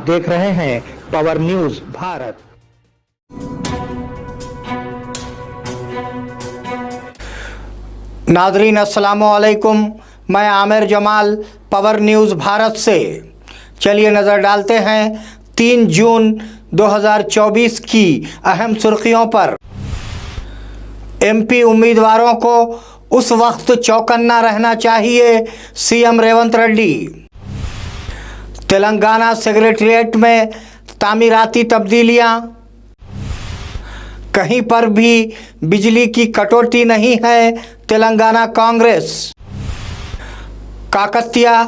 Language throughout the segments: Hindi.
देख रहे हैं पावर न्यूज भारत। नाज़रीन अस्सलामु अलैकुम, मैं आमिर जमाल पावर न्यूज़ भारत से। चलिए नज़र डालते हैं 3 जून 2024 की अहम सुर्खियों पर। एमपी उम्मीदवारों को उस वक्त चौकन्ना रहना चाहिए, सीएम रेवंत रेड्डी। तेलंगाना सेक्रेटेरिएट में तामीराती तब्दीलियां, कहीं पर भी बिजली की कटौती नहीं है, तेलंगाना कांग्रेस। काकतिया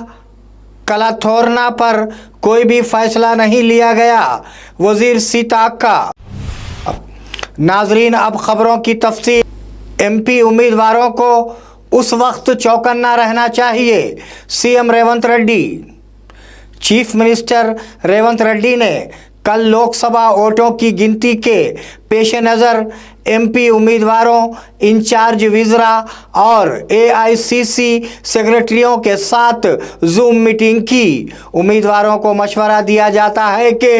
कलाथोरना पर कोई भी फैसला नहीं लिया गया, वजीर सीता अक्का। नाजरीन अब खबरों की तफसील। एमपी उम्मीदवारों को उस वक्त चौकन्ना रहना चाहिए, CM Revanth Reddy. Chief minister Revanth Reddy ने कल लोकसभा वोटों की गिनती के पेश नज़र एमपी उम्मीदवारों, इंचार्ज विज़रा और एआईसीसी सेक्रेटरियों के साथ जूम मीटिंग की। उम्मीदवारों को मशवरा दिया जाता है कि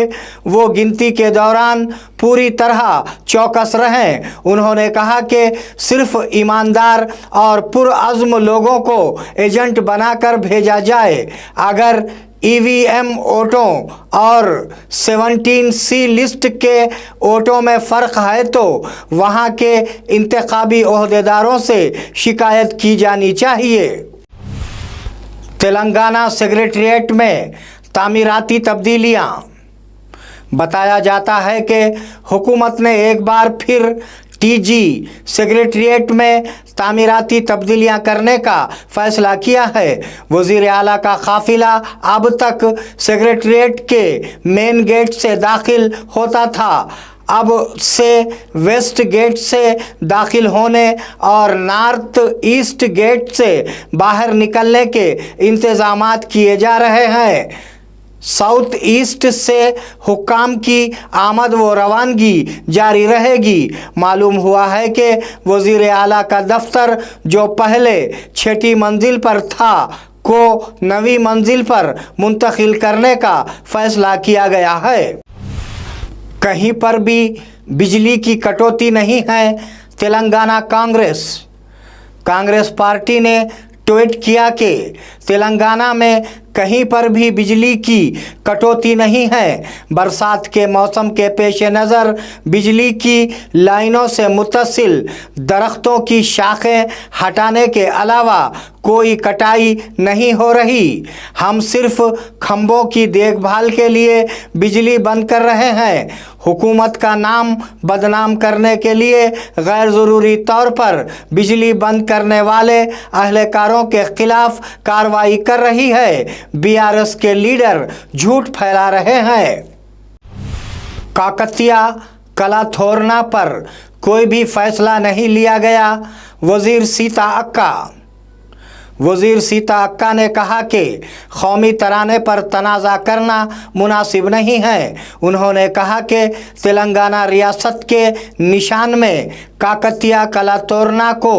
वो गिनती के दौरान पूरी तरह चौकस रहें। उन्होंने कहा कि सिर्फ ईमानदार और पुरअज़्म लोगों को एजेंट बनाकर भेजा जाए। अगर ईवीएम वोटों और 17C लिस्ट के वोटों में फ़र्क है तो वहां के इंतखाबी ओहदेदारों से शिकायत की जानी चाहिए। तेलंगाना सेक्रेटेरिएट में तामीराती तब्दीलियां। बताया जाता है कि हुकूमत ने एक बार फिर टीजी सेक्रेटेरिएट में तामीराती तब्दीलियां करने का फैसला किया है। वज़ीर आला का काफिला अब तक सेक्रेटेरिएट के मेन गेट से दाखिल होता था, अब से वेस्ट गेट से दाखिल होने और नॉर्थ ईस्ट गेट से बाहर निकलने के इंतज़ामात किए जा रहे हैं। साउथ ईस्ट से हुक्काम की आमद व रवानगी जारी रहेगी। मालूम हुआ है कि वज़ीर आला का दफ्तर जो पहले 6ठी मंजिल पर था को 9वीं मंजिल पर मुंतकिल करने का फैसला किया गया है। कहीं पर भी बिजली की कटौती नहीं है, तेलंगाना कांग्रेस। कांग्रेस पार्टी ने ट्वीट किया कि तेलंगाना में कहीं पर भी बिजली की कटौती नहीं है। बरसात के मौसम के पेश नज़र बिजली की लाइनों से मुत्तसिल दरख्तों की शाखें हटाने के अलावा कोई कटाई नहीं हो रही। हम सिर्फ खंभों की देखभाल के लिए बिजली बंद कर रहे हैं। हुकूमत का नाम बदनाम करने के लिए गैर ज़रूरी तौर पर बिजली बंद करने वाले अहलकारों के खिलाफ कार्रवाई कर रही है। बीआरएस के लीडर झूठ फैला रहे हैं। काकतिया कलाथोरना पर कोई भी फैसला नहीं लिया गया, वजीर सीता अक्का। वज़ीर सीता अक्का ने कहा कि कौमी तराने पर तनाज़ा करना मुनासिब नहीं है। उन्होंने कहा कि तेलंगाना रियासत के निशान में काकतिया कलातोरना को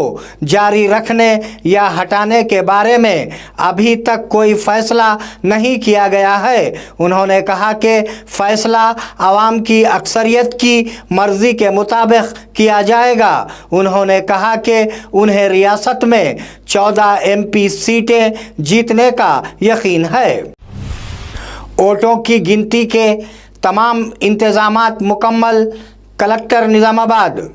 जारी रखने या हटाने के बारे में अभी तक कोई फ़ैसला नहीं किया गया है। उन्होंने कहा कि फ़ैसला आवाम की अक्सरियत की मर्ज़ी के मुताबिक किया जाएगा। उन्होंने कहा कि उन्हें रियासत में 14 MP सीटें जीतने का यकीन है। वोटों की गिनती के तमाम इंतज़ामात मुकम्मल, कलेक्टर निज़ामाबाद।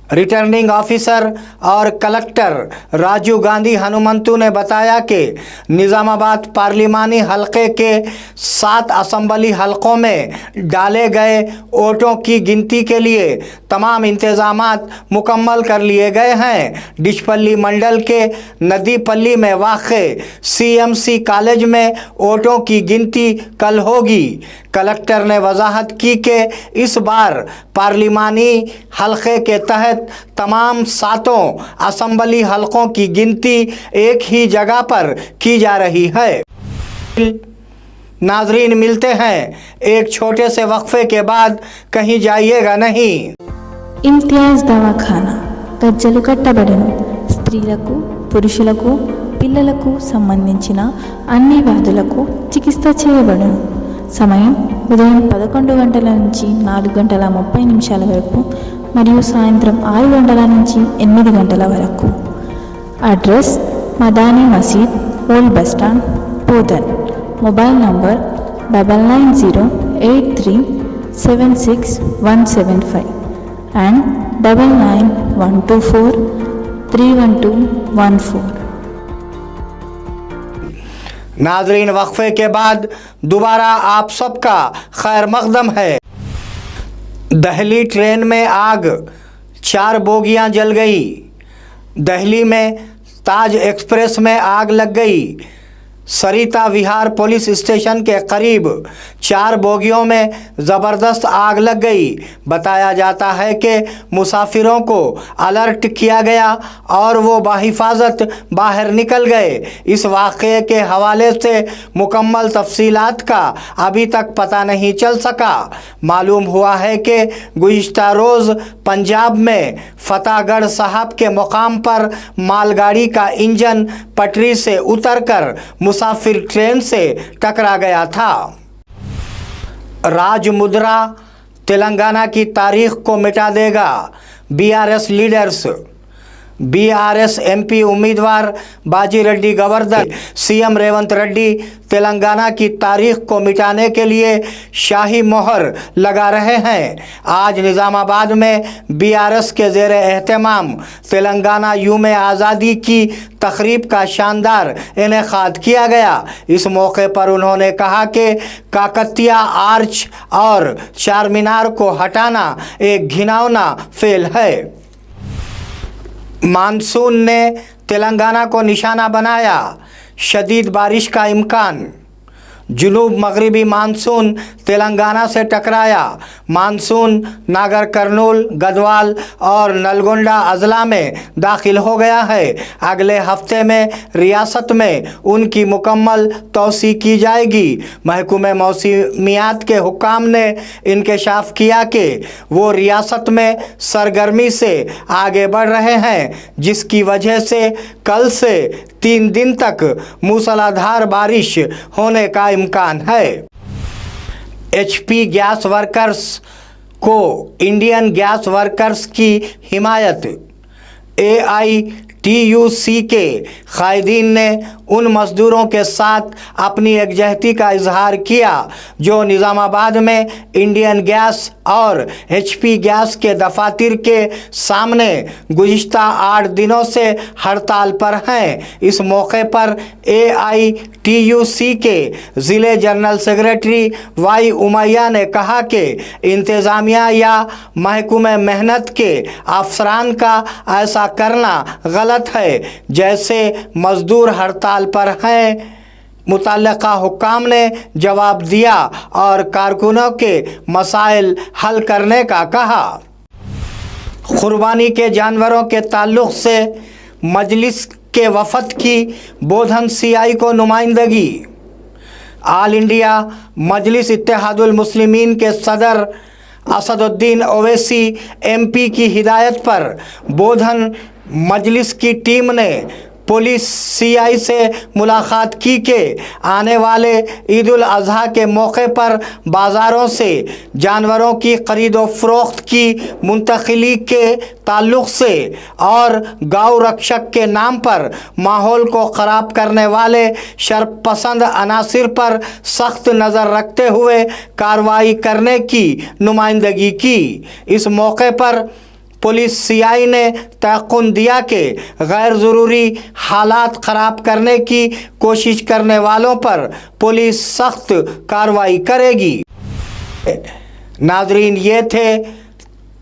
रिटर्निंग ऑफिसर और कलेक्टर राजीव गांधी हनुमंतु ने बताया कि निज़ामाबाद पार्लिमानी हलके के 7 असम्बली हलकों में डाले गए वोटों की गिनती के लिए तमाम इंतज़ामात मुकम्मल कर लिए गए हैं। डिचपल्ली मंडल के नदीपल्ली में वाक़े CMC कॉलेज में वोटों की गिनती कल होगी। कलेक्टर ने वजाहत की कि इस बार पार्लिमानी हलके के तहत तमाम 7 असम्बली हलकों की गिनती एक ही जगह पर की जा रही है। नाजरीन मिलते हैं एक छोटे से वक्फे के बाद, कहीं जाइएगा नहीं। इम्तियाज दवाखाना గజ్జలు కట్టబడెను। స్త్రీలకు, పురుషులకు, పిల్లలకు సంబంధించిన అన్ని వ్యాధులకు చికిత్స చేయబడును। సమయం ఉదయం 11 గంటల నుంచి 4 గంటల 30 నిమిషాల వరకు మరియు సాయంత్రం 6 గంటల నుంచి 8 గంటల వరకు. Address Madani Masjid, old bus stand, Bodhan. Mobile number 9908376175 and 9912431214. नाजरीन, वक्फे के बाद दोबारा आप सबका खैर मकदम है। दिल्ली ट्रेन में आग, 4 बोगियां जल गई। दिल्ली में ताज एक्सप्रेस में आग लग गई। सरिता विहार पुलिस स्टेशन के करीब 4 बोगियों में ज़बरदस्त आग लग गई। बताया जाता है कि मुसाफिरों को अलर्ट किया गया और वो बाहिफाजत बाहर निकल गए। इस वाक़े के हवाले से मुकम्मल तफसीलात का अभी तक पता नहीं चल सका। मालूम हुआ है कि गुज़िश्ता रोज़ पंजाब में फतेहगढ़ साहब के मुकाम पर मालगाड़ी का इंजन पटरी से उतरकर मुसाफिर ट्रेन से टकरा गया था। राज मुद्रा तेलंगाना की तारीख को मिटा देगा, बीआरएस लीडर्स। बीआरएस एमपी उम्मीदवार बाजी रेड्डी गवर्नर सीएम रेवंत रेड्डी तेलंगाना की तारीख को मिटाने के लिए शाही मोहर लगा रहे हैं। आज निज़ामाबाद में बीआरएस के ज़ेर एहतमाम तेलंगाना यूम आज़ादी की तकरीब का शानदार इनेकाद किया गया। इस मौके पर उन्होंने कहा कि काकतिया आर्च और चारमीनार को हटाना एक घिनौना फेल है। मानसून ने तेलंगाना को निशाना बनाया, शदीद बारिश का इम्कान। जुनूब मगरिबी मानसून तेलंगाना से टकराया। मानसून नागर कर्नूल, गढ़वाल और नलगोंडा अजला में दाखिल हो गया है। अगले हफ्ते में रियासत में उनकी मुकम्मल तौसी की जाएगी। महकमे मौसमियात के हुक्काम ने इंकशाफ किया कि वो रियासत में सरगर्मी से आगे बढ़ रहे हैं, जिसकी वजह से कल से 3 दिन तक मूसलाधार बारिश होने का इम्कान है। एचपी गैस वर्कर्स को इंडियन गैस वर्कर्स की हिमायत। AITUC के कायदीन ने उन मज़दूरों के साथ अपनी एकजहती का इजहार किया जो निज़ामाबाद में इंडियन गैस और HP गैस के दफातर के सामने गुज़िश्ता 8 दिनों से हड़ताल पर हैं। इस मौके पर AITUC के ज़िले जनरल सेक्रेटरी वाई उमैया ने कहा कि इंतज़ामिया या महकमे मेहनत के अफसरान का ऐसा करना गलत है। जैसे मज़दूर हड़ताल पर हैं, मुतल्लिका हुक्काम ने जवाब दिया और कारकुनों के मसाइल हल करने का कहा। कुर्बानी के जानवरों के ताल्लुक़ से मजलिस के वफ़द की बोधन CI को नुमाइंदगी। आल इंडिया मजलिस इत्तेहादुल मुस्लिमीन के सदर असदुद्दीन ओवैसी MP की हिदायत पर बोधन मजलिस की टीम ने पुलिस CI से मुलाकात की कि आने वाले ईद उल अज़हा के मौके पर बाज़ारों से जानवरों की खरीद व फ़रोख्त की मुंतकिली के ताल्लुक़ से और गौ रक्षक के नाम पर माहौल को ख़राब करने वाले शरपसंद अनासिर पर सख्त नज़र रखते हुए कार्रवाई करने की नुमाइंदगी की। इस मौके पर पुलिस CI ने तयक़ुन दिया कि गैर ज़रूरी हालात ख़राब करने की कोशिश करने वालों पर पुलिस सख्त कार्रवाई करेगी। नाजरीन, ये थे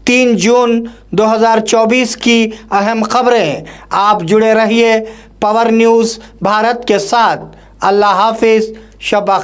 3 जून 2024 की अहम खबरें। आप जुड़े रहिए पावर न्यूज़ भारत के साथ। अल्लाह हाफिज़। शब्बा खैर।